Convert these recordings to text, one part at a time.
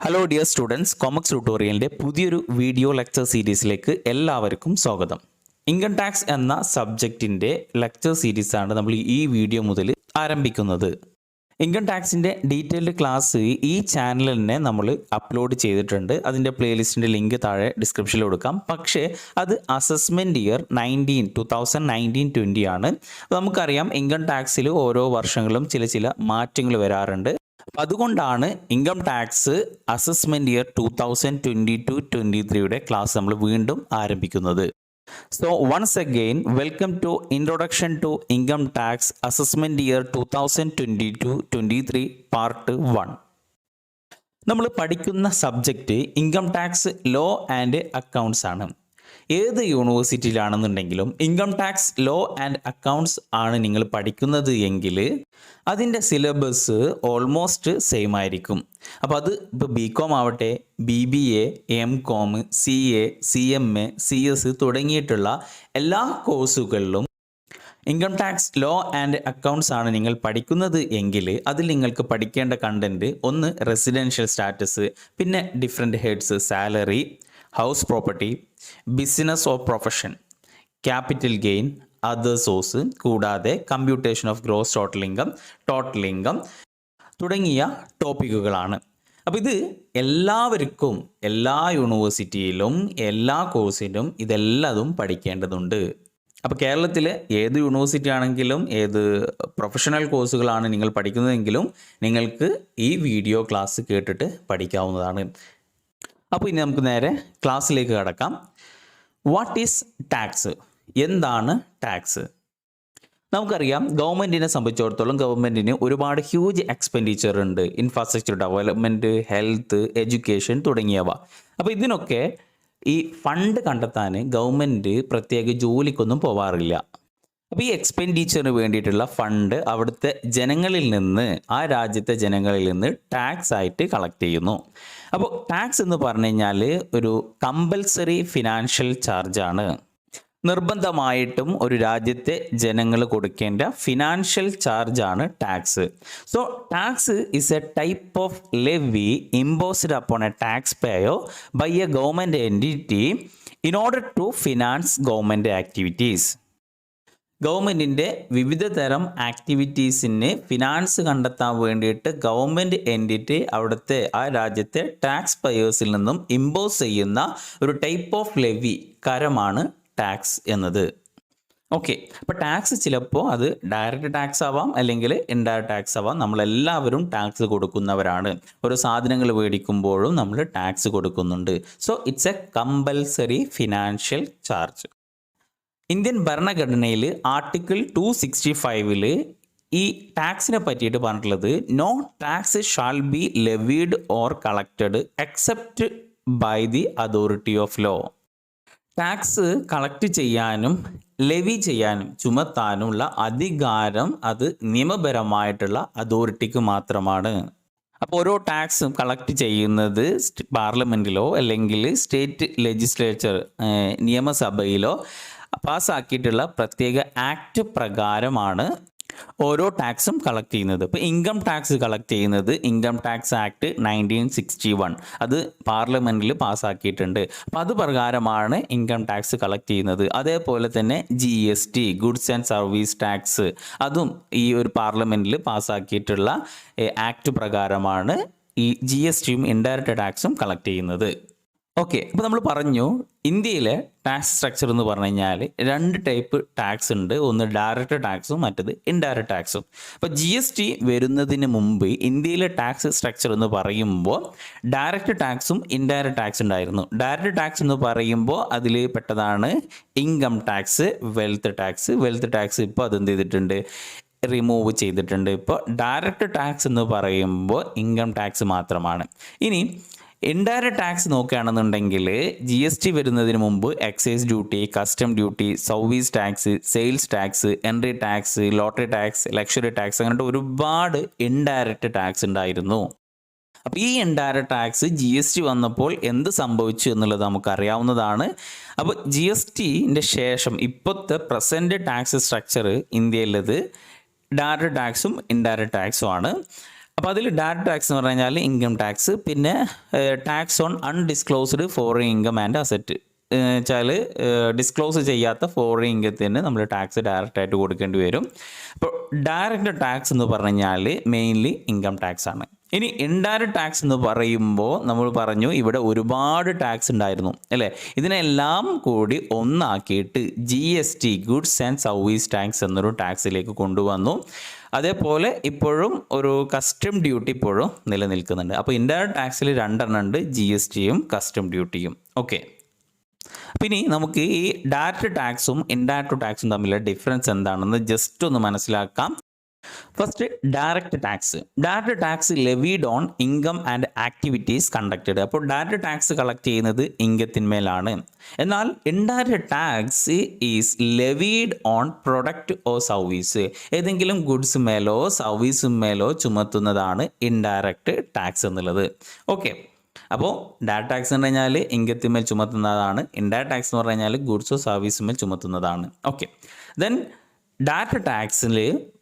Hello dear students, കോമക്സ് ട്യൂട്ടോറിയലിൻ്റെ പുതിയൊരു video lecture സീരീസിലേക്ക് എല്ലാവർക്കും സ്വാഗതം. ഇൻകം ടാക്സ് എന്ന സബ്ജക്റ്റിൻ്റെ ലെക്ചർ സീരീസാണ് നമ്മൾ ഈ വീഡിയോ മുതൽ ആരംഭിക്കുന്നത്. ഇൻകം ടാക്സിൻ്റെ ഡീറ്റെയിൽഡ് ക്ലാസ് ഈ ചാനലിൽ തന്നെ നമ്മൾ അപ്ലോഡ് ചെയ്തിട്ടുണ്ട്. അതിൻ്റെ പ്ലേലിസ്റ്റിൻ്റെ ലിങ്ക് താഴെ ഡിസ്ക്രിപ്ഷനിൽ കൊടുക്കാം. പക്ഷേ അത് അസസ്മെൻറ്റ് ഇയർ 2019-20 ആണ്. നമുക്കറിയാം ഇൻകം ടാക്സിൽ ഓരോ വർഷങ്ങളും ചില മാറ്റങ്ങൾ വരാറുണ്ട്. അതുകൊണ്ടാണ് income tax assessment year 2022-23 class നമ്മൾ വീണ്ടും ആരംഭിക്കുന്നത്. So once again welcome to introduction to income tax assessment year 2022-23 part 1. നമ്മൾ പഠിക്കുന്ന subject income tax law and accounts ആണ്. ഏത് യൂണിവേഴ്സിറ്റിയിലാണെന്നുണ്ടെങ്കിലും income tax law and accounts ആണ് നിങ്ങൾ പഠിക്കുന്നത് എങ്കിൽ അതിൻ്റെ സിലബസ് ഓൾമോസ്റ്റ് സെയിം ആയിരിക്കും. അപ്പോൾ അത് ഇപ്പോൾ BCom ആവട്ടെ, BBA, M.Com, CA, CMA, CS തുടങ്ങിയിട്ടുള്ള എല്ലാ കോഴ്സുകളിലും income tax law and accounts ആണ് നിങ്ങൾ പഠിക്കുന്നത് എങ്കിൽ അതിൽ നിങ്ങൾക്ക് പഠിക്കേണ്ട കണ്ടൻറ്റ് ഒന്ന് റെസിഡൻഷ്യൽ സ്റ്റാറ്റസ്, പിന്നെ different heads, salary, house property, business of profession, capital gain, other source, കൂടാതെ computation of gross total income തുടങ്ങിയ ടോപ്പിക്കുകളാണ്. അപ്പോൾ ഇത് എല്ലാവർക്കും എല്ലാ യൂണിവേഴ്സിറ്റിയിലും എല്ലാ കോഴ്സിലും ഇതെല്ലാതും പഠിക്കേണ്ടതുണ്ട്. അപ്പോൾ കേരളത്തിൽ ഏത് യൂണിവേഴ്സിറ്റി ആണെങ്കിലും ഏത് പ്രൊഫഷണൽ കോഴ്സുകളാണ് നിങ്ങൾ പഠിക്കുന്നതെങ്കിലും നിങ്ങൾക്ക് ഈ വീഡിയോ ക്ലാസ് കേട്ടിട്ട് പഠിക്കാവുന്നതാണ്. അപ്പോൾ ഇനി നമുക്ക് നേരെ ക്ലാസ്സിലേക്ക് കടക്കാം. What is tax? എന്താണ് ടാക്സ്? നമുക്കറിയാം, ഗവൺമെൻറ്റിനെ സംബന്ധിച്ചിടത്തോളം ഗവൺമെൻറ്റിന് ഒരുപാട് ഹ്യൂജ് എക്സ്പെൻഡിച്ചർ ഉണ്ട്. ഇൻഫ്രാസ്ട്രക്ചർ ഡെവലപ്മെൻറ്റ്, ഹെൽത്ത്, എഡ്യൂക്കേഷൻ തുടങ്ങിയവ. അപ്പോൾ ഇതിനൊക്കെ ഈ ഫണ്ട് കണ്ടെത്താൻ ഗവൺമെൻറ് പ്രത്യേക ജോലിക്കൊന്നും പോവാറില്ല. അപ്പോൾ ഈ എക്സ്പെൻഡിച്ചറിന് വേണ്ടിയിട്ടുള്ള ഫണ്ട് അവിടുത്തെ ജനങ്ങളിൽ നിന്ന്, ആ രാജ്യത്തെ ജനങ്ങളിൽ നിന്ന് ടാക്സ് ആയിട്ട് കളക്ട് ചെയ്യുന്നു. അപ്പോൾ ടാക്സ് എന്ന് പറഞ്ഞു കഴിഞ്ഞാൽ ഒരു കമ്പൽസറി ഫിനാൻഷ്യൽ ചാർജാണ്. നിർബന്ധമായിട്ടും ഒരു രാജ്യത്തെ ജനങ്ങൾ കൊടുക്കേണ്ട ഫിനാൻഷ്യൽ ചാർജാണ് tax. So tax is a type of levy imposed upon a tax payer by a government entity in order to finance government activities. ഗവൺമെൻറ്റിൻ്റെ വിവിധ തരം ആക്ടിവിറ്റീസിന് ഫിനാൻസ് കണ്ടെത്താൻ വേണ്ടിയിട്ട് ഗവൺമെൻറ് എൻറ്റിറ്റി അവിടുത്തെ ആ രാജ്യത്തെ ടാക്സ് പേയേഴ്സിൽ നിന്നും ഇമ്പോസ് ചെയ്യുന്ന ഒരു ടൈപ്പ് ഓഫ് ലെവി, കരമാണ് ടാക്സ് എന്നത്. ഓക്കെ, അപ്പോൾ ടാക്സ് ചിലപ്പോൾ അത് ഡയറക്റ്റ് ടാക്സ് ആവാം, അല്ലെങ്കിൽ ഇൻഡയറക്റ്റ് ടാക്സ് ആവാം. നമ്മളെല്ലാവരും ടാക്സ് കൊടുക്കുന്നവരാണ്. ഓരോ സാധനങ്ങൾ മേടിക്കുമ്പോഴും നമ്മൾ ടാക്സ് കൊടുക്കുന്നുണ്ട്. So it's a compulsory financial charge. Indian ഭരണഘടനയിൽ ആർട്ടിക്കിൾ 265 ഈ ടാക്സിനെ പറ്റിയിട്ട് പറഞ്ഞിട്ടുള്ളത് no tax shall be levied or collected except by the authority of law. Tax collect ചെയ്യാനും ലെവി ചെയ്യാനും ചുമത്താനുമുള്ള അധികാരം അത് നിയമപരമായിട്ടുള്ള അതോറിറ്റിക്ക് മാത്രമാണ്. അപ്പോൾ ഓരോ ടാക്സും കളക്ട് ചെയ്യുന്നത് പാർലമെൻറ്റിലോ അല്ലെങ്കിൽ സ്റ്റേറ്റ് ലെജിസ്ലേച്ചർ നിയമസഭയിലോ പാസ്സാക്കിയിട്ടുള്ള പ്രത്യേക ആക്ട് പ്രകാരമാണ് ഓരോ ടാക്സും കളക്ട് ചെയ്യുന്നത്. ഇപ്പോൾ ഇൻകം ടാക്സ് കളക്ട് ചെയ്യുന്നത് ഇൻകം ടാക്സ് ആക്ട് 1961, അത് പാർലമെൻറ്റിൽ പാസ്സാക്കിയിട്ടുണ്ട്. അപ്പോൾ അത് പ്രകാരമാണ് ഇൻകം ടാക്സ് കളക്ട് ചെയ്യുന്നത്. അതേപോലെ തന്നെ GST, goods and service tax, അതും ഈ ഒരു പാർലമെൻറ്റിൽ പാസ്സാക്കിയിട്ടുള്ള ആക്ട് പ്രകാരമാണ് ഈ GSTയും ഇൻഡയറക്റ്റ് ടാക്സും കളക്ട് ചെയ്യുന്നത്. ഓക്കെ, അപ്പോൾ നമ്മൾ പറഞ്ഞു ഇന്ത്യയിലെ ടാക്സ് സ്ട്രക്ചർ എന്ന് പറഞ്ഞു കഴിഞ്ഞാൽ രണ്ട് ടൈപ്പ് ടാക്സ് ഉണ്ട്. ഒന്ന് ഡയറക്റ്റ് ടാക്സും മറ്റത് ഇൻഡയറക്റ്റ് ടാക്സും. അപ്പോൾ GST വരുന്നതിന് മുമ്പ് ഇന്ത്യയിലെ ടാക്സ് സ്ട്രക്ചർ എന്ന് പറയുമ്പോൾ ഡയറക്റ്റ് ടാക്സും ഇൻഡയറക്റ്റ് ടാക്സ് ഉണ്ടായിരുന്നു. ഡയറക്റ്റ് ടാക്സ് എന്ന് പറയുമ്പോൾ അതിൽ പെട്ടതാണ് ഇൻകം ടാക്സ്, വെൽത്ത് ടാക്സ്. ഇപ്പോൾ അതെന്ത് ചെയ്തിട്ടുണ്ട്, റിമൂവ് ചെയ്തിട്ടുണ്ട്. ഇപ്പോൾ ഡയറക്റ്റ് ടാക്സ് എന്ന് പറയുമ്പോൾ ഇൻകം ടാക്സ് മാത്രമാണ്. ഇനി ഇൻഡയറക്റ്റ് ടാക്സ് നോക്കുകയാണെന്നുണ്ടെങ്കിൽ GST വരുന്നതിന് മുമ്പ് excise duty, custom duty, service tax, sales tax, entry tax, lottery tax, luxury tax, അങ്ങനത്തെ ഒരുപാട് ഇൻഡയറക്റ്റ് ടാക്സ് ഉണ്ടായിരുന്നു. അപ്പോൾ ഈ ഇൻഡയറക്റ്റ് ടാക്സ് GST വന്നപ്പോൾ എന്ത് സംഭവിച്ചു എന്നുള്ളത് നമുക്കറിയാവുന്നതാണ്. അപ്പോൾ GSTൻ്റെ ശേഷം ഇപ്പോഴത്തെ പ്രസൻറ്റ് ടാക്സ് സ്ട്രക്ചർ ഇന്ത്യയിലത് ഡയറക്റ്റ് ടാക്സും ഇൻഡയറക്റ്റ് ടാക്സും ആണ്. അപ്പോൾ അതിൽ ഡയറക്റ്റ് ടാക്സ് എന്ന് പറഞ്ഞു കഴിഞ്ഞാൽ ഇൻകം ടാക്സ്, പിന്നെ tax on undisclosed foreign income and asset വെച്ചാൽ ഡിസ്ക്ലോസ് ചെയ്യാത്ത ഫോറിൻ ഇൻകത്തിന് നമ്മൾ ടാക്സ് ഡയറക്റ്റ് ആയിട്ട് കൊടുക്കേണ്ടി വരും. അപ്പോൾ ഡയറക്റ്റ് ടാക്സ് എന്ന് പറഞ്ഞു കഴിഞ്ഞാൽ മെയിൻലി ഇൻകം ടാക്സ് ആണ്. ഇനി ഇൻഡയറക്റ്റ് ടാക്സ് എന്ന് പറയുമ്പോൾ നമ്മൾ പറഞ്ഞു ഇവിടെ ഒരുപാട് ടാക്സ് ഉണ്ടായിരുന്നു അല്ലേ. ഇതിനെല്ലാം കൂടി ഒന്നാക്കിയിട്ട് GST goods and service tax എന്നൊരു ടാക്സിലേക്ക് കൊണ്ടുവന്നു. അതേപോലെ ഇപ്പോഴും ഒരു കസ്റ്റം ഡ്യൂട്ടി ഇപ്പോഴും നിലനിൽക്കുന്നുണ്ട്. അപ്പോൾ ഇൻഡയറക്റ്റ് ടാക്സിൽ രണ്ടെണ്ണം ഉണ്ട്, GSTയും കസ്റ്റം ഡ്യൂട്ടിയും. ഓക്കെ, പിന്നെ നമുക്ക് ഈ ഡയറക്റ്റ് ടാക്സും ഇൻഡയറക്റ്റ് ടാക്സും തമ്മിലുള്ള ഡിഫറൻസ് എന്താണെന്ന് ജസ്റ്റ് ഒന്ന് മനസ്സിലാക്കാം. First direct tax. Direct tax levied on income and activities conducted. അപ്പോൾ ഡയറക്റ്റ് ടാക്സ് കളക്ട് ചെയ്യുന്നത് ഇൻകത്തിന്മേലാണ്. എന്നാൽ indirect tax is levied on product or service. ഏതെങ്കിലും ഗുഡ്സ് മേലോ സർവീസ് മേലോ ചുമത്തുന്നതാണ് ഇൻഡയറക്റ്റ് ടാക്സ് എന്നുള്ളത്. ഓക്കെ, അപ്പോൾ ഡയറക്റ്റ് ടാക്സ് എന്ന് പറഞ്ഞാൽ ഇൻകത്തിന്മേൽ ചുമത്തുന്നതാണ്. ഇൻഡയറക്റ്റ് ടാക്സ് എന്ന് പറഞ്ഞു കഴിഞ്ഞാൽ ഗുഡ്സോ സർവീസുമേൽ ചുമത്തുന്നതാണ്. ഓക്കെ, ദെൻ ഡയറക്റ്റ് ടാക്സിൽ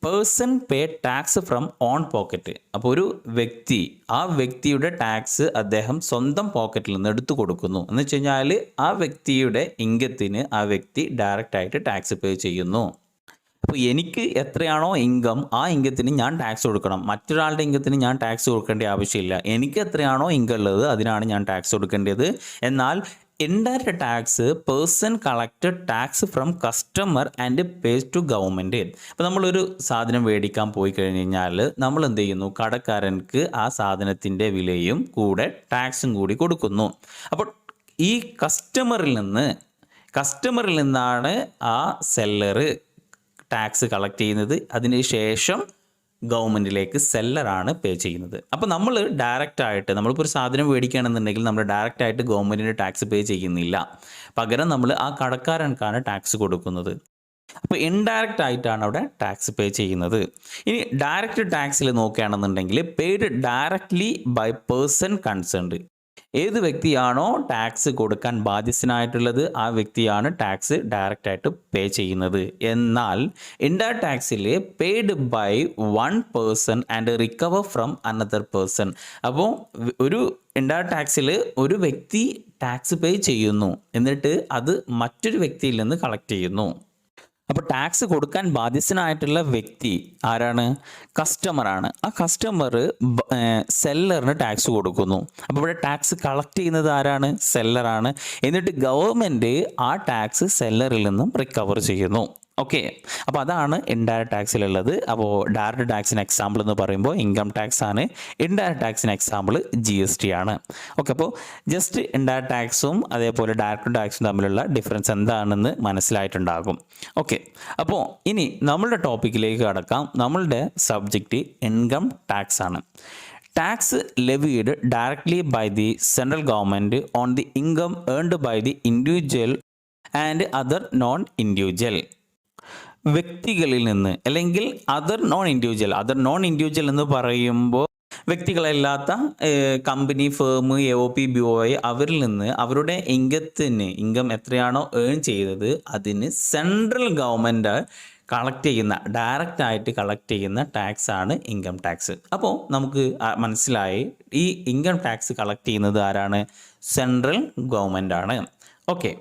person pay tax from own pocket. അപ്പോൾ ഒരു വ്യക്തി, ആ വ്യക്തിയുടെ ടാക്സ് അദ്ദേഹം സ്വന്തം പോക്കറ്റിൽ നിന്ന് എടുത്തു കൊടുക്കുന്നു എന്ന് വെച്ച് കഴിഞ്ഞാൽ ആ വ്യക്തിയുടെ ഇൻകത്തിന് ആ വ്യക്തി ഡയറക്റ്റ് ആയിട്ട് ടാക്സ് പേ ചെയ്യുന്നു. അപ്പോൾ എനിക്ക് എത്രയാണോ ഇൻകം ആ ഇൻകത്തിന് ഞാൻ ടാക്സ് കൊടുക്കണം. മറ്റൊരാളുടെ ഇൻകത്തിന് ഞാൻ ടാക്സ് കൊടുക്കേണ്ട ആവശ്യമില്ല. എനിക്ക് എത്രയാണോ ഇൻകം ഉള്ളത് അതിനാണ് ഞാൻ ടാക്സ് കൊടുക്കേണ്ടത്. എന്നാൽ indirect tax person collected tax from customer and pays to government. അപ്പോൾ നമ്മളൊരു സാധനം മേടിക്കാൻ പോയി കഴിഞ്ഞ് കഴിഞ്ഞാൽ നമ്മൾ എന്ത് ചെയ്യുന്നു, കടക്കാരൻക്ക് ആ സാധനത്തിൻ്റെ വിലയും കൂടെ ടാക്സും കൂടി കൊടുക്കുന്നു. അപ്പോൾ ഈ കസ്റ്റമറിൽ നിന്നാണ് ആ സെല്ലറ് ടാക്സ് കളക്ട് ചെയ്യുന്നത്. അതിന് ശേഷം ഗവൺമെൻറ്റിലേക്ക് സെല്ലറാണ് പേ ചെയ്യുന്നത്. അപ്പോൾ നമ്മൾ ഡയറക്റ്റായിട്ട് നമ്മളിപ്പോൾ ഒരു സാധനം മേടിക്കുകയാണെന്നുണ്ടെങ്കിൽ നമ്മൾ ഡയറക്റ്റായിട്ട് ഗവൺമെൻറ്റിന് ടാക്സ് പേ ചെയ്യുന്നില്ല. പകരം നമ്മൾ ആ കടക്കാരൻക്കാണ് ടാക്സ് കൊടുക്കുന്നത്. അപ്പോൾ ഇൻഡയറക്റ്റ് ആയിട്ടാണ് അവിടെ ടാക്സ് പേ ചെയ്യുന്നത്. ഇനി ഡയറക്റ്റ് ടാക്സിൽ നോക്കുകയാണെന്നുണ്ടെങ്കിൽ paid directly by person concerned. ഏത് വ്യക്തിയാണോ ടാക്സ് കൊടുക്കാൻ ബാധ്യസ്ഥനായിട്ടുള്ളത് ആ വ്യക്തിയാണ് ടാക്സ് ഡയറക്റ്റ് ആയിട്ട് പേ ചെയ്യുന്നത്. എന്നാൽ ഇൻഡയറക്റ്റ് ടാക്സിൽ paid by one person and recover from another person. അപ്പോൾ ഒരു ഇൻഡയറക്റ്റ് ടാക്സിൽ ഒരു വ്യക്തി ടാക്സ് പേ ചെയ്യുന്നു, എന്നിട്ട് അത് മറ്റൊരു വ്യക്തിയിൽ നിന്ന് കളക്ട് ചെയ്യുന്നു. അപ്പോൾ ടാക്സ് കൊടുക്കാൻ ബാധ്യസ്ഥനായിട്ടുള്ള വ്യക്തി ആരാണ്? കസ്റ്റമറാണ്. ആ കസ്റ്റമർ സെല്ലറിന് ടാക്സ് കൊടുക്കുന്നു. അപ്പോൾ ഇവിടെ ടാക്സ് കളക്ട് ചെയ്യുന്നത് ആരാണ്? സെല്ലറാണ്. എന്നിട്ട് ഗവൺമെൻറ് ആ ടാക്സ് സെല്ലറിൽ നിന്നും റിക്കവർ ചെയ്യുന്നു. ഓക്കെ, അപ്പോൾ അതാണ് ഇൻഡയറക്റ്റ് ടാക്സിലുള്ളത്. അപ്പോൾ ഡയറക്റ്റ് ടാക്സിന് എക്സാമ്പിൾ എന്ന് പറയുമ്പോൾ ഇൻകം ടാക്സ് ആണ്. ഇൻഡയറക്റ്റ് ടാക്സിന് എക്സാമ്പിൾ GST ആണ്. ഓക്കെ, അപ്പോൾ ജസ്റ്റ് ഇൻഡയറക്റ്റ് ടാക്സും അതേപോലെ ഡയറക്റ്റ് ടാക്സും തമ്മിലുള്ള ഡിഫറൻസ് എന്താണെന്ന് മനസ്സിലായിട്ടുണ്ടാകും. ഓക്കെ, അപ്പോൾ ഇനി നമ്മളുടെ ടോപ്പിക്കിലേക്ക് കടക്കാം. നമ്മളുടെ സബ്ജക്റ്റ് ഇൻകം ടാക്സ് ആണ്. Tax levied directly by the central government on the income earned by the individual and other non individual. വ്യക്തികളിൽ നിന്ന് അല്ലെങ്കിൽ അതർ നോൺ ഇൻഡിവിജ്വൽ എന്ന് പറയുമ്പോൾ വ്യക്തികളല്ലാത്ത കമ്പനി, ഫേം, AOP, BOI അവരിൽ നിന്ന് അവരുടെ ഇൻകം എത്രയാണോ ഏൺ ചെയ്തത് അതിന് സെൻട്രൽ ഗവൺമെൻറ് ഡയറക്റ്റ് ആയിട്ട് കളക്ട് ചെയ്യുന്ന ടാക്സ് ആണ് ഇൻകം ടാക്സ്. അപ്പോൾ നമുക്ക് മനസ്സിലായി ഈ ഇൻകം ടാക്സ് കളക്ട് ചെയ്യുന്നത് ആരാണ്? സെൻട്രൽ ഗവൺമെൻറ് ആണ്. ഓക്കെ,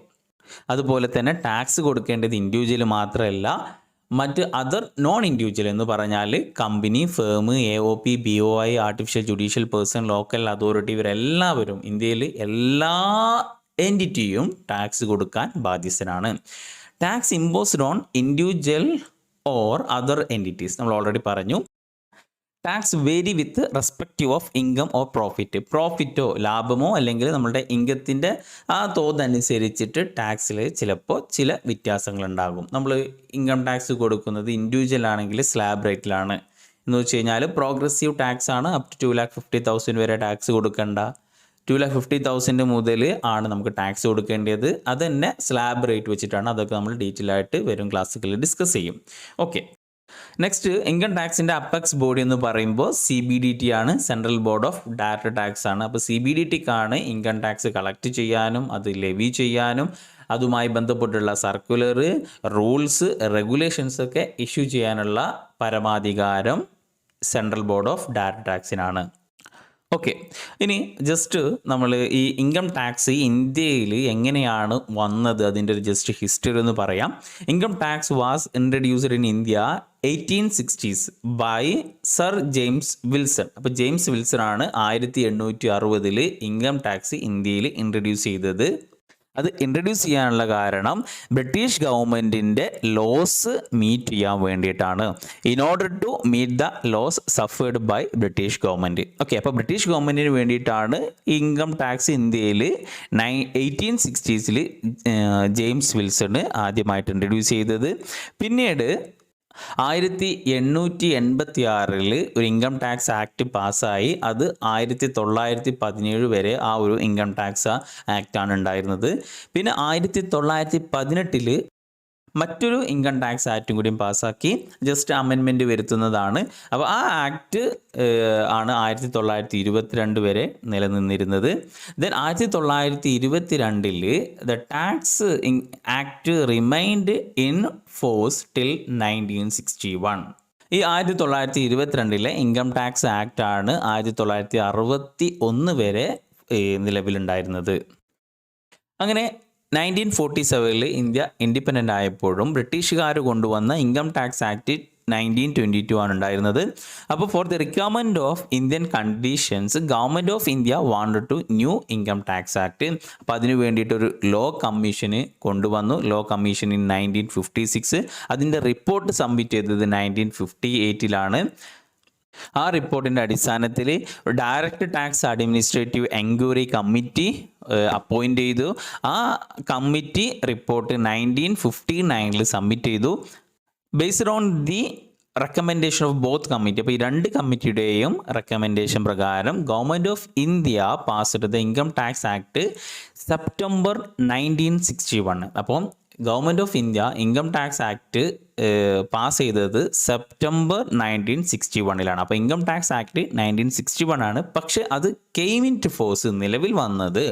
അതുപോലെ തന്നെ ടാക്സ് കൊടുക്കേണ്ടത് ഇൻഡിവിജ്വൽ മാത്രമല്ല, മറ്റ് അതർ നോൺ ഇൻഡിവിജ്വൽ എന്ന് പറഞ്ഞാൽ company, firm, AOP, BOI, artificial judicial person, local authority ഇവരെല്ലാവരും ഇന്ത്യയിൽ എല്ലാ എൻറ്റിറ്റിയും ടാക്സ് കൊടുക്കാൻ ബാധ്യസ്ഥനാണ്. Tax imposed on individual or other entities നമ്മൾ ഓൾറെഡി പറഞ്ഞു. Tax vary with respective of income or പ്രോഫിറ്റോ ലാഭമോ അല്ലെങ്കിൽ നമ്മുടെ ഇൻകത്തിൻ്റെ ആ തോതനുസരിച്ചിട്ട് ടാക്സിൽ ചിലപ്പോൾ ചില വ്യത്യാസങ്ങളുണ്ടാകും. നമ്മൾ ഇൻകം ടാക്സ് കൊടുക്കുന്നത് ഇൻഡിവിജ്വൽ ആണെങ്കിൽ സ്ലാബ് റേറ്റിലാണ്. എന്ന് വെച്ച് കഴിഞ്ഞാൽ പ്രോഗ്രസീവ് ടാക്സ് ആണ്. അപ് ടു 2,50,000 വരെ ടാക്സ് കൊടുക്കേണ്ട. 2,50,000 മുതൽ ആണ് നമുക്ക് ടാക്സ് കൊടുക്കേണ്ടത്. അത് തന്നെ സ്ലാബ് റേറ്റ് വെച്ചിട്ടാണ്. അതൊക്കെ നമ്മൾ ഡീറ്റെയിൽ ആയിട്ട് വരും ക്ലാസ്സുകളിൽ ഡിസ്കസ് ചെയ്യും. ഓക്കെ, നെക്സ്റ്റ് ഇൻകം ടാക്സിൻ്റെ അപ്പെക്സ് ബോഡി എന്ന് പറയുമ്പോൾ CBDT ആണ്. Central board of direct tax ആണ്. അപ്പോൾ CBDTക്കാണ് ഇൻകം ടാക്സ് കളക്ട് ചെയ്യാനും അത് ലെവി ചെയ്യാനും അതുമായി ബന്ധപ്പെട്ടുള്ള സർക്കുലർ, റൂൾസ്, റെഗുലേഷൻസ് ഒക്കെ ഇഷ്യൂ ചെയ്യാനുള്ള പരമാധികാരം സെൻട്രൽ ബോർഡ് ഓഫ് ഡയറക്റ്റ് ടാക്സിനാണ്. ഓക്കെ, ഇനി ജസ്റ്റ് നമ്മൾ ഈ ഇൻകം ടാക്സ് ഇന്ത്യയിൽ എങ്ങനെയാണ് വന്നത് അതിൻ്റെ ഒരു ജസ്റ്റ് ഹിസ്റ്ററി എന്ന് പറയാം. Income tax was introduced in India 1860s by sir James Wilson. അപ്പോൾ ജെയിംസ് വിൽസൺ ആണ് 1860 ഇൻകം ടാക്സ് ഇന്ത്യയിൽ ഇൻട്രഡ്യൂസ് ചെയ്തത്. അത് ഇൻട്രൊഡ്യൂസ് ചെയ്യാനുള്ള കാരണം ബ്രിട്ടീഷ് ഗവൺമെൻറ്റിൻ്റെ ലോസ് മീറ്റ് ചെയ്യാൻ വേണ്ടിയിട്ടാണ്. In order to meet the loss suffered by British government. Okay, അപ്പോൾ ബ്രിട്ടീഷ് ഗവൺമെൻറ്റിന് വേണ്ടിയിട്ടാണ് ഇൻകം ടാക്സ് ഇന്ത്യയിൽ 1860s ജെയിംസ് വിൽസണ് ആദ്യമായിട്ട് ഇൻട്രൊഡ്യൂസ് ചെയ്തത്. പിന്നീട് 1886 ഒരു ഇൻകം ടാക്സ് ആക്ട് പാസ്സായി. അത് 1917 വരെ ആ ഒരു ഇൻകം ടാക്സ് ആക്റ്റാണ് ഉണ്ടായിരുന്നത്. പിന്നെ 1918 മറ്റൊരു ഇൻകം ടാക്സ് ആക്റ്റും കൂടിയും പാസ്സാക്കി ജസ്റ്റ് അമെൻമെൻറ്റ് വരുത്തുന്നതാണ്. അപ്പോൾ ആ ആക്ട് ആണ് 1922 വരെ നിലനിന്നിരുന്നത്. Then 1922 the tax act remind in force till 1961. ഈ 1922 ഇൻകം ടാക്സ് ആക്ട് ആണ് 1961 വരെ നിലവിലുണ്ടായിരുന്നത്. അങ്ങനെ 1947 ഇന്ത്യ ഇൻഡിപെൻഡൻ്റ് ആയപ്പോഴും ബ്രിട്ടീഷുകാർ കൊണ്ടുവന്ന ഇൻകം ടാക്സ് ആക്ട് 1922 ആണ് ഉണ്ടായിരുന്നത്. അപ്പോൾ for the requirement of Indian conditions government of India wanted to new income tax act. അപ്പോൾ അതിന് വേണ്ടിയിട്ടൊരു ലോ കമ്മീഷന് കൊണ്ടുവന്നു. Law commission in 1956. അതിൻ്റെ റിപ്പോർട്ട് സബ്മിറ്റ് ചെയ്തത് 1958 ആ റിപ്പോർട്ടിൻ്റെ അടിസ്ഥാനത്തിൽ direct tax administrative enquiry committee appoint ചെയ്തു. ആ കമ്മിറ്റി റിപ്പോർട്ട് 1959 സബ്മിറ്റ് ചെയ്തു. Based on the recommendation of both committee. അപ്പോൾ ഈ രണ്ട് കമ്മിറ്റിയുടെയും റെക്കമെൻഡേഷൻ പ്രകാരം ഗവൺമെൻറ് ഓഫ് ഇന്ത്യ പാസ് ചെയ്ത ഇൻകം ടാക്സ് ആക്ട് സെപ്റ്റംബർ 1961. അപ്പോൾ government of India income tax act pass ചെയ്തത് സെപ്റ്റംബർ 1961. അപ്പോൾ ഇൻകം ടാക്സ് ആക്ട് 1961 ആണ്. പക്ഷെ അത് കെയിം ഇൻ ടു ഫോഴ്സ് നിലവിൽ വന്നത്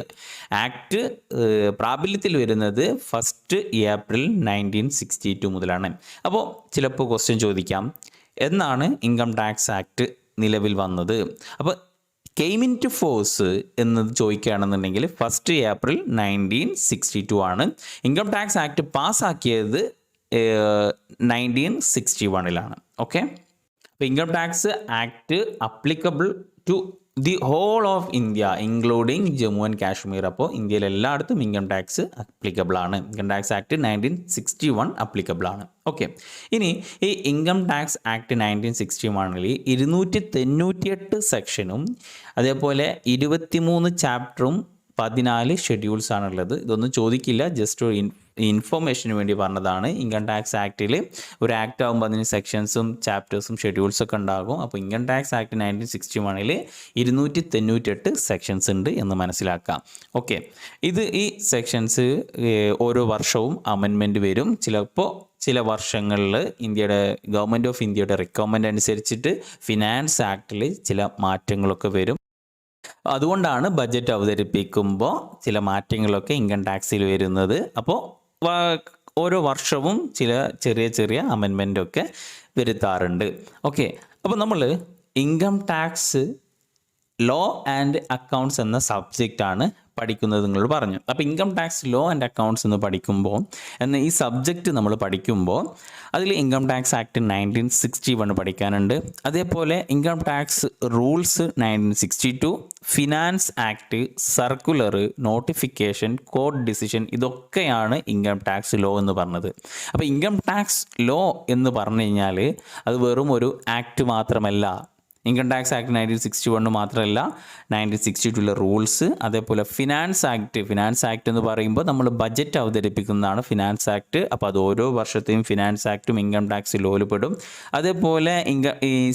ആക്ട് പ്രാബല്യത്തിൽ വരുന്നത് 1 ഏപ്രിൽ 1962 മുതലാണ്. അപ്പോൾ ചിലപ്പോൾ ക്വസ്റ്റ്യൻ ചോദിക്കാം, എന്നാണ് ഇൻകം ടാക്സ് ആക്ട് നിലവിൽ വന്നത്? അപ്പോൾ കെയിം ഇൻ ടു ഫോഴ്സ് എന്നത് ചോദിക്കുകയാണെന്നുണ്ടെങ്കിൽ 1 ഏപ്രിൽ 1962 ആണ്. ഇൻകം ടാക്സ് ആക്ട് പാസ്സാക്കിയത് 1961. ഓക്കെ, അപ്പോൾ income tax act applicable to the whole of India including Jammu and Kashmir. അപ്പോൾ ഇന്ത്യയിൽ എല്ലായിടത്തും ഇൻകം ടാക്സ് അപ്ലിക്കബിൾ ആണ്. ഇൻകം ടാക്സ് ആക്ട് 1961 അപ്ലിക്കബിൾ ആണ്. ഓക്കെ, ഇനി ഈ ഇൻകം ടാക്സ് ആക്ട് 1961 298 സെക്ഷനും അതേപോലെ 23 ചാപ്റ്ററും 14 ഷെഡ്യൂൾസ് ആണുള്ളത്. ഇതൊന്നും ചോദിക്കില്ല, ജസ്റ്റ് ഒരു ഇൻഫോർമേഷന് വേണ്ടി പറഞ്ഞതാണ്. ഇൻകം ടാക്സ് ആക്ടിൽ ഒരു ആക്ട് ആകുമ്പോൾ അതിന് സെക്ഷൻസും ചാപ്റ്റേഴ്സും ഷെഡ്യൂൾസൊക്കെ ഉണ്ടാകും. അപ്പോൾ ഇൻകം ടാക്സ് ആക്ട് 1961 298 സെക്ഷൻസ് ഉണ്ട് എന്ന് മനസ്സിലാക്കാം. ഓക്കെ, ഈ സെക്ഷൻസ് ഓരോ വർഷവും അമെൻമെൻറ്റ് വരും. ചിലപ്പോൾ ചില വർഷങ്ങളിൽ ഗവൺമെൻറ് ഓഫ് ഇന്ത്യയുടെ റിക്വയർമെൻ്റ് അനുസരിച്ചിട്ട് ഫിനാൻസ് ആക്ടിൽ ചില മാറ്റങ്ങളൊക്കെ വരും. അതുകൊണ്ടാണ് ബഡ്ജറ്റ് അവതരിപ്പിക്കുമ്പോൾ ചില മാറ്റങ്ങളൊക്കെ ഇൻകം ടാക്സിൽ വരുന്നത്. അപ്പോൾ ഓരോ വർഷവും ചില ചെറിയ ചെറിയ അമെൻമെൻ്റൊക്കെ വരുത്താറുണ്ട്. ഓക്കെ, അപ്പോൾ നമ്മൾ income tax law and accounts എന്ന സബ്ജക്റ്റാണ് പഠിക്കുന്നത് നിങ്ങൾ പറഞ്ഞു. അപ്പോൾ income tax law and accounts എന്ന് പഠിക്കുമ്പോൾ ഈ സബ്ജക്റ്റ് നമ്മൾ പഠിക്കുമ്പോൾ അതിൽ ഇൻകം ടാക്സ് ആക്ട് 1961 പഠിക്കാനുണ്ട്. അതേപോലെ income tax rules 1962, finance act, circular, notification, court decision, ഇതൊക്കെയാണ് ഇൻകം ടാക്സ് ലോ എന്ന് പറഞ്ഞത്. അപ്പോൾ ഇൻകം ടാക്സ് ലോ എന്ന് പറഞ്ഞു കഴിഞ്ഞാൽ അത് വെറും ഒരു ആക്ട് മാത്രമല്ല. ഇൻകം ടാക്സ് ആക്ട് 1961 മാത്രമല്ല, 1962 റൂൾസ്, അതേപോലെ ഫിനാൻസ് ആക്ട് എന്ന് പറയുമ്പോൾ നമ്മൾ ബഡ്ജറ്റ് അവതരിപ്പിക്കുന്നതാണ് ഫിനാൻസ് ആക്ട്. അപ്പോൾ അത് ഓരോ വർഷത്തെയും ഫിനാൻസ് ആക്ടും ഇൻകം ടാക്സ് ലോയിൽ പെടും. അതേപോലെ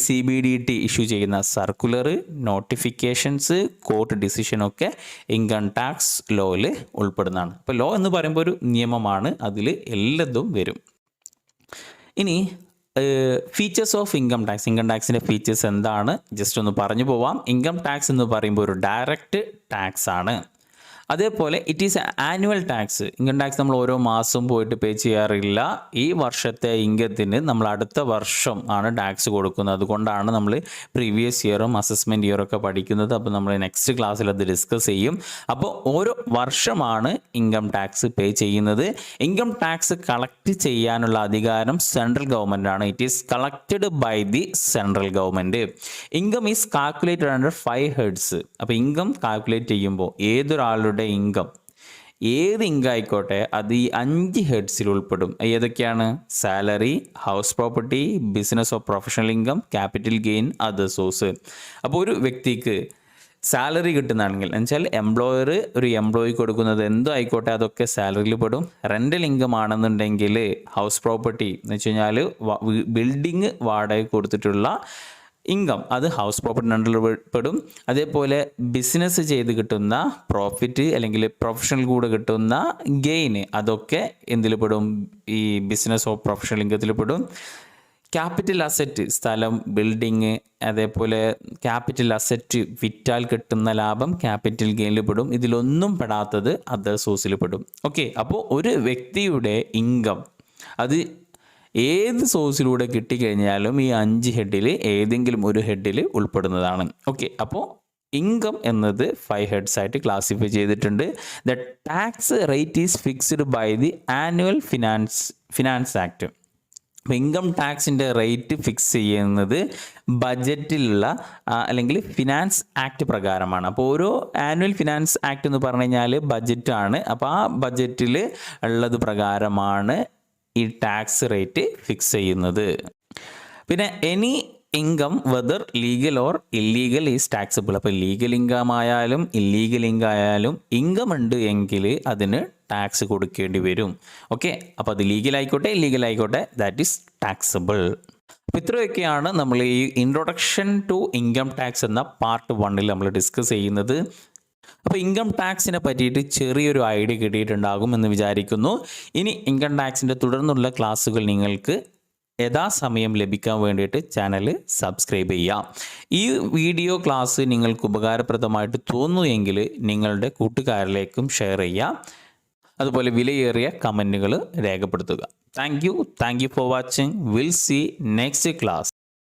CBDT ഇഷ്യൂ ചെയ്യുന്ന സർക്കുലർ, നോട്ടിഫിക്കേഷൻസ്, കോർട്ട് ഡിസിഷനൊക്കെ ഇൻകം ടാക്സ് ലോയിൽ ഉൾപ്പെടുന്നതാണ്. അപ്പോൾ ലോ എന്ന് പറയുമ്പോൾ ഒരു നിയമമാണ്, അതിൽ എല്ലതും വരും. ഇനി ഫീച്ചേഴ്സ് ഓഫ് ഇൻകം ടാക്സിൻ്റെ ഫീച്ചേഴ്സ് എന്താണ് ജസ്റ്റ് ഒന്ന് പറഞ്ഞു പോവാം. ഇൻകം ടാക്സ് എന്ന് പറയുമ്പോൾ ഒരു ഡയറക്റ്റ് ടാക്സ് ആണ്. അതേപോലെ it is annual tax. Income tax നമ്മൾ ഓരോ മാസവും പോയിട്ട് പേ ചെയ്യാറില്ല. ഈ വർഷത്തെ ഇൻകത്തിന് നമ്മൾ അടുത്ത വർഷം ആണ് ടാക്സ് കൊടുക്കുന്നത്. അതുകൊണ്ടാണ് നമ്മൾ പ്രീവിയസ് ഇയറും അസസ്മെൻറ്റ് ഇയറും ഒക്കെ പഠിക്കുന്നത്. അപ്പോൾ നമ്മൾ നെക്സ്റ്റ് ക്ലാസ്സിൽ അത് ഡിസ്കസ് ചെയ്യും. അപ്പോൾ ഓരോ വർഷമാണ് ഇൻകം ടാക്സ് പേ ചെയ്യുന്നത്. ഇൻകം ടാക്സ് കളക്ട് ചെയ്യാനുള്ള അധികാരം സെൻട്രൽ ഗവൺമെൻറ് ആണ്. It is collected by the central government. Income is calculated under 5 heads. അപ്പോൾ ഇൻകം കാൽക്കുലേറ്റ് ചെയ്യുമ്പോൾ ഏതൊരാളുടെ ഇൻകം, ഏത് ഇൻകം ആയിക്കോട്ടെ, അത് ഈ 5 ഹെഡ്സിൽ ഉൾപ്പെടും. ഏതൊക്കെയാണ്? Salary, house property, business of professional income, capital gain, other source. അപ്പോൾ ഒരു വ്യക്തിക്ക് സാലറി കിട്ടുന്നതാണെങ്കിൽ എന്നുവെച്ചാൽ എംപ്ലോയർ ഒരു എംപ്ലോയി കൊടുക്കുന്നത് എന്തോ ആയിക്കോട്ടെ അതൊക്കെ സാലറിയിൽ പെടും. റെൻ്റൽ ഇൻകം ആണെന്നുണ്ടെങ്കിൽ ഹൗസ് പ്രോപ്പർട്ടി എന്ന് വെച്ച് കഴിഞ്ഞാൽ ബിൽഡിങ് വാടക കൊടുത്തിട്ടുള്ള ഇൻകം, അത് ഹൗസ് പ്രോപ്പർട്ടി അണ്ടറിൽ പെടും. അതേപോലെ ബിസിനസ് ചെയ്ത് കിട്ടുന്ന പ്രോഫിറ്റ് അല്ലെങ്കിൽ പ്രൊഫഷണൽ കൂടെ കിട്ടുന്ന ഗെയിന്, അതൊക്കെ എന്തിൽ പെടും? ഈ ബിസിനസ് ഓഫ് പ്രൊഫഷണൽ ഇൻകത്തിൽ പെടും. ക്യാപിറ്റൽ അസറ്റ്, സ്ഥലം, ബിൽഡിങ്, അതേപോലെ ക്യാപിറ്റൽ അസറ്റ് വിറ്റാൽ കിട്ടുന്ന ലാഭം ക്യാപിറ്റൽ ഗെയിനിൽ പെടും. ഇതിലൊന്നും പെടാത്തത് അതർ സോഴ്സിൽ പെടും. ഓക്കെ, അപ്പോൾ ഒരു വ്യക്തിയുടെ ഇൻകം അത് ഏത് സോഴ്സിലൂടെ കിട്ടിക്കഴിഞ്ഞാലും ഈ 5 ഹെഡിൽ ഏതെങ്കിലും ഒരു ഹെഡിൽ ഉൾപ്പെടുന്നതാണ്. ഓക്കെ, അപ്പോൾ ഇൻകം എന്നത് 5 ഹെഡ്സ് ആയിട്ട് ക്ലാസിഫൈ ചെയ്തിട്ടുണ്ട്. The tax rate is fixed by the annual finance act. അപ്പോൾ ഇൻകം ടാക്സിൻ്റെ റേറ്റ് ഫിക്സ് ചെയ്യുന്നത് ബജറ്റിലുള്ള അല്ലെങ്കിൽ ഫിനാൻസ് ആക്ട് പ്രകാരമാണ്. അപ്പോൾ ഓരോ ആനുവൽ ഫിനാൻസ് ആക്ട് എന്ന് പറഞ്ഞു കഴിഞ്ഞാൽ ബജറ്റാണ്. അപ്പോൾ ആ ബജറ്റിൽ ഉള്ളത് പ്രകാരമാണ് ഈ ടാക്സ് റേറ്റ് ഫിക്സ് ചെയ്യുന്നത്. പിന്നെ any income whether legal or illegal is taxable. അപ്പോൾ ലീഗൽ ഇൻകം ആയാലും ഇല്ലീഗൽ ഇൻകം ആയാലും ഇൻകം ഉണ്ട് എങ്കിൽ അതിന് ടാക്സ് കൊടുക്കേണ്ടി വരും. ഓക്കെ, അപ്പോൾ അത് ലീഗൽ ആയിക്കോട്ടെ ഇല്ലീഗൽ ആയിക്കോട്ടെ, ദാറ്റ് ഈസ് ടാക്സബിൾ. അപ്പോൾ ഇത്രയൊക്കെയാണ് നമ്മൾ ഈ ഇൻട്രൊഡക്ഷൻ ടു ഇൻകം ടാക്സ് എന്ന പാർട്ട് 1 നമ്മൾ ഡിസ്കസ് ചെയ്യുന്നത്. അപ്പോൾ ഇൻകം ടാക്സിനെ പറ്റിയിട്ട് ചെറിയൊരു ഐഡിയ കിട്ടിയിട്ടുണ്ടാകും എന്ന് വിചാരിക്കുന്നു. ഇനി ഇൻകം ടാക്സിൻ്റെ തുടർന്നുള്ള ക്ലാസ്സുകൾ നിങ്ങൾക്ക് യഥാസമയം ലഭിക്കാൻ വേണ്ടിയിട്ട് ചാനൽ സബ്സ്ക്രൈബ് ചെയ്യാം. ഈ വീഡിയോ ക്ലാസ് നിങ്ങൾക്ക് ഉപകാരപ്രദമായിട്ട് തോന്നുമെങ്കിൽ നിങ്ങളുടെ കൂട്ടുകാരിലേക്കും ഷെയർ ചെയ്യാം. അതുപോലെ വിലയേറിയ കമൻറ്റുകൾ രേഖപ്പെടുത്തുക. Thank you for watching. Will see next class.